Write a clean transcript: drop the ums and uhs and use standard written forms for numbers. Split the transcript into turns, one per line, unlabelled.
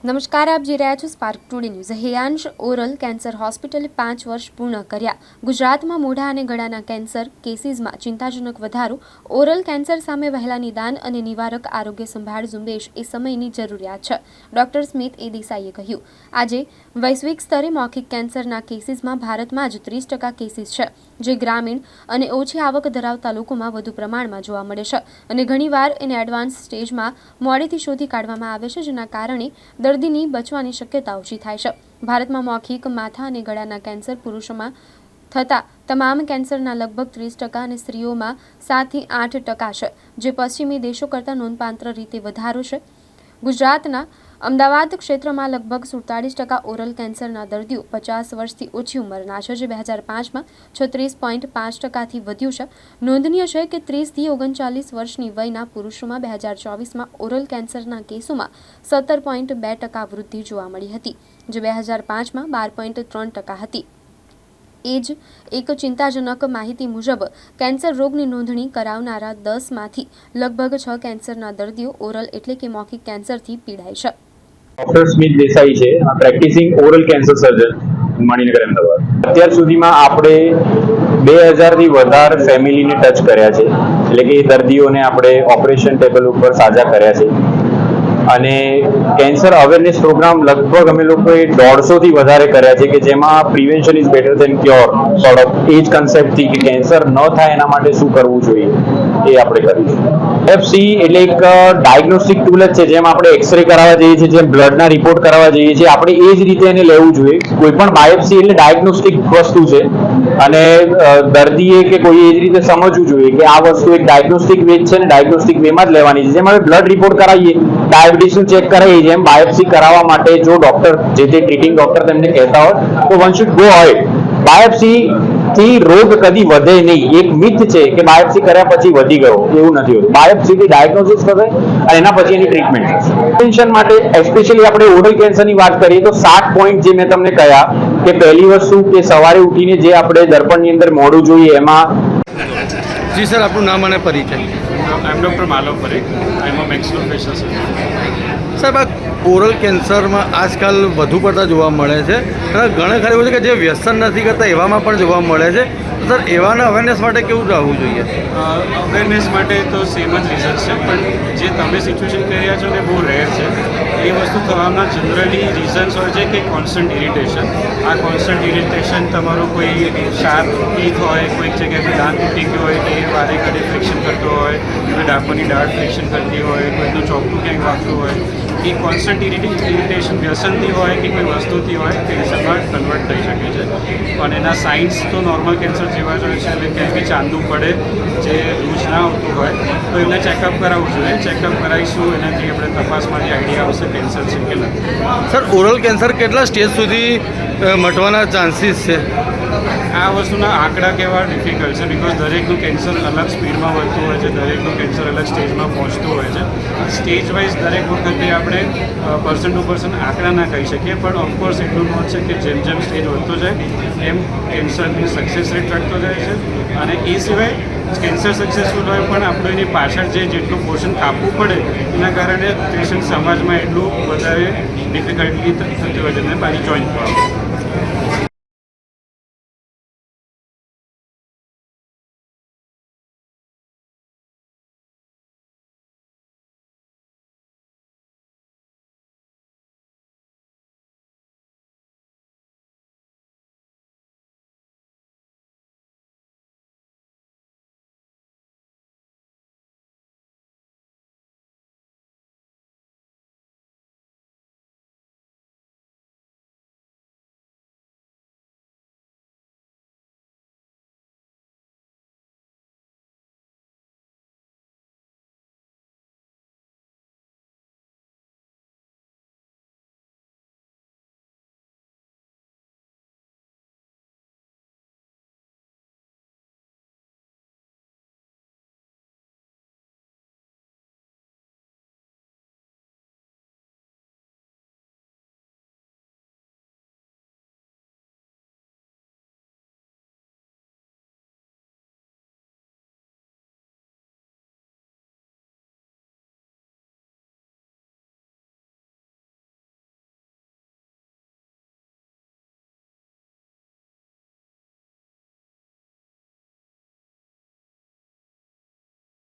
નમસ્કાર, આપ જોઈ રહ્યા છો Spark Today News. Heyansh oral cancer હોસ્પિટલે 5 વર્ષ પૂર્ણ કર્યા। ગુજરાતમાં મોઢા અને ગળાના કેન્સર કેસીસમાં ચિંતાજનક વધારો। ઓરલ કેન્સર સામે વહેલા નિદાન અને નિવારક આરોગ્ય સંભાળ ઝુંબેશ એ સમયની જરૂરિયાત છે, ડોક્ટર સ્મિથ એ દેસાઈએ કહ્યું। આજે વૈશ્વિક સ્તરે મૌખિક કેન્સરના કેસીસમાં ભારતમાં જ 30% કેસીસ છે, જે ગ્રામીણ અને ઓછી આવક ધરાવતા લોકોમાં વધુ પ્રમાણમાં જોવા મળે છે અને ઘણીવાર એને એડવાન્સ સ્ટેજમાં મોડેથી શોધી કાઢવામાં આવે છે, જેના કારણે દર્દીની બચવાની શક્યતા ઓછી થાય છે। ભારતમાં મૌખિક માથા અને ગળાના કેન્સર પુરુષોમાં થતા તમામ કેન્સરના લગભગ 30% અને સ્ત્રીઓમાં 7 થી 8% છે, જે પશ્ચિમી દેશો કરતાં નોંધપાત્ર રીતે વધારો છે। ગુજરાતના અમદાવાદ ક્ષેત્રમાં લગભગ 47% ઓરલ કેન્સરના દર્દીઓ 50 વર્ષથી ઓછી ઉંમરના છે, જે 2005માં 36.5%થી વધ્યું છે। નોંધનીય છે કે 30 થી 39 વર્ષની વયના પુરુષોમાં 2024માં ઓરલ કેન્સરના કેસોમાં 17.2% વૃદ્ધિ જોવા મળી હતી, જે 2005માં 12.3% હતી। એ જ એક ચિંતાજનક માહિતી મુજબ કેન્સર રોગની નોંધણી કરાવનારા 10માંથી લગભગ 6 કેન્સરના દર્દીઓ ઓરલ એટલે કે મૌખિક કેન્સરથી પીડાય છે।
ડોક્ટર સ્મિથ દેસાઈ છે, પ્રેક્ટિસિંગ ઓરલ કેન્સર સર્જન મણિનગર અમદાવાદ। અત્યાર સુધીમાં આપણે 2000 થી વધારે ફેમિલીને ટચ કર્યા છે, એટલે કે દર્દીઓને આપણે ઓપરેશન ટેબલ ઉપર સાજા કર્યા છે અને કેન્સર અવેરનેસ પ્રોગ્રામ લગભગ અમે લોકોએ 150 થી વધારે કર્યા છે, કે જેમાં prevention is better than cure sort of એ જ કન્સેપ્ટથી કે કેન્સર ન થાય એના માટે શું કરવું જોઈએ એ આપણે કર્યું છે। એફસી એટલે એક ડાયગ્નોસ્ટિક ટૂલ જ છે, જેમ આપણે એક્સરે કરાવવા જઈએ છીએ, જેમ બ્લડના રિપોર્ટ કરાવવા જઈએ છીએ, આપણે એ જ રીતે એને લેવું જોઈએ। કોઈ પણ બાયોપ્સી એટલે ડાયગ્નોસ્ટિક વસ્તુ છે અને દર્દીએ કે કોઈ એ જ રીતે સમજવું જોઈએ કે આ વસ્તુ એક ડાયગ્નોસ્ટિક વે છે ને ડાયગ્નોસ્ટિક વેમાં જ લેવાની છે। જેમ આપણે બ્લડ રિપોર્ટ કરાવીએ, ડાયાબિટીસનું ચેક કરાવીએ, જેમ બાયોપ્સી કરાવવા માટે જો ડોક્ટર જે તે ટ્રીટિંગ ડોક્ટર તેમને કહેતા હોય તો one should go ahead. Biopsy થી રોગ કદી વધે નહીં, એક મિથ છે કે બાયોપ્સી કર્યા પછી વધી ગયો, એવું નથી હોતું। બાયોપ્સીથી ડાયગ્નોસિસ થશે અને એના પછી એની ટ્રીટમેન્ટ થશે। પ્રિવેન્શન માટે એસ્પેશિયલી આપણે ઓરલ કેન્સરની વાત કરીએ તો 7 પોઈન્ટ જે મેં તમને કહ્યા કે પહેલી વસ્તુ કે સવારે ઉઠીને જે આપણે દર્પણની અંદર મોઢું જોઈએ એમાં।
જી સર, આપનું નામ અને પરિચય।
આઈ એમ ડૉક્ટર માલવ પરેખ, આઈ એમ અ મેક્સિલોફેશિયલ સર્જન।
સાહેબ, આ ઓરલ કેન્સરમાં આજકાલ વધુ પડતા જોવા મળે છે અને ઘણા ખરા એવું છે કે જે વ્યસન નથી કરતા એવામાં પણ જોવા મળે છે। તો સર, એવાના અવેરનેસ માટે કેવું રહેવું જોઈએ?
અવેરનેસ માટે તો સેમ જ રીઝન છે, પણ જે તમે સિચ્યુએશન કહી રહ્યા છો ને બહુ રેર છે। એ વસ્તુ થવાના જનરલી રીઝન્સ હોય છે કે કોન્સ્ટન્ટ ઇરિટેશન। આ કોન્સ્ટન્ટ ઇરિટેશન તમારું કોઈ શાર્પ ટીથ હોય, કોઈક જગ્યાએથી દાંત તૂટી ગયો હોય કે વારે ઘડી ફ્રિક્શન કરતો હોય, કોઈ ડાકોની દાઢ ફ્રિક્શન કરતી હોય, કોઈનું ચોકટું ક્યાંક વાગતું હોય, એ કોન્સ્ટન્ટ ઇરિટેશન વ્યસનથી હોય કે કોઈ વસ્તુથી હોય કેન્સરમાં કન્વર્ટ થઈ શકે છે। પણ એના સાઇન્સ તો નોર્મલ કેન્સર જેવા જ હોય છે, એટલે ક્યાંય બી ચાંદવું પડે જે રૂઝ ના આવતું હોય તો એમને ચેકઅપ કરાવવું જોઈએ। ચેકઅપ કરાવીશું, એનાથી આપણે તપાસમાંથી આઈડિયા આવશે કેન્સર છે કે નથી।
સર, ઓરલ કેન્સર કેટલા સ્ટેજ સુધી મટવાના ચાન્સીસ છે?
આ વસ્તુના આંકડા કહેવા ડિફિકલ્ટ છે, બિકોઝ દરેકનું કેન્સર અલગ સ્પીડમાં વધતું હોય છે, દરેકનું કેન્સર અલગ સ્ટેજમાં પહોંચતું હોય છે। સ્ટેજ વાઇઝ દરેક વખતે આપણે પર્સન ટુ પર્સન આંકડા ના કહી શકીએ, પણ ઓફકોર્સ એટલું નોંધ છે કે જેમ જેમ સ્ટેજ વધતો જાય એમ કેન્સરની સક્સેસ રેટ ઘટતો જાય છે। અને એ સિવાય કેન્સર સક્સેસફુલ હોય પણ આપણું એની પાછળ જેટલું પોર્શન કાપવું પડે એના કારણે પેશન્ટ સમાજમાં એટલું વધારે ડિફિકલ્ટી થતી હોય છે, અને પાછી જોઈન થવા।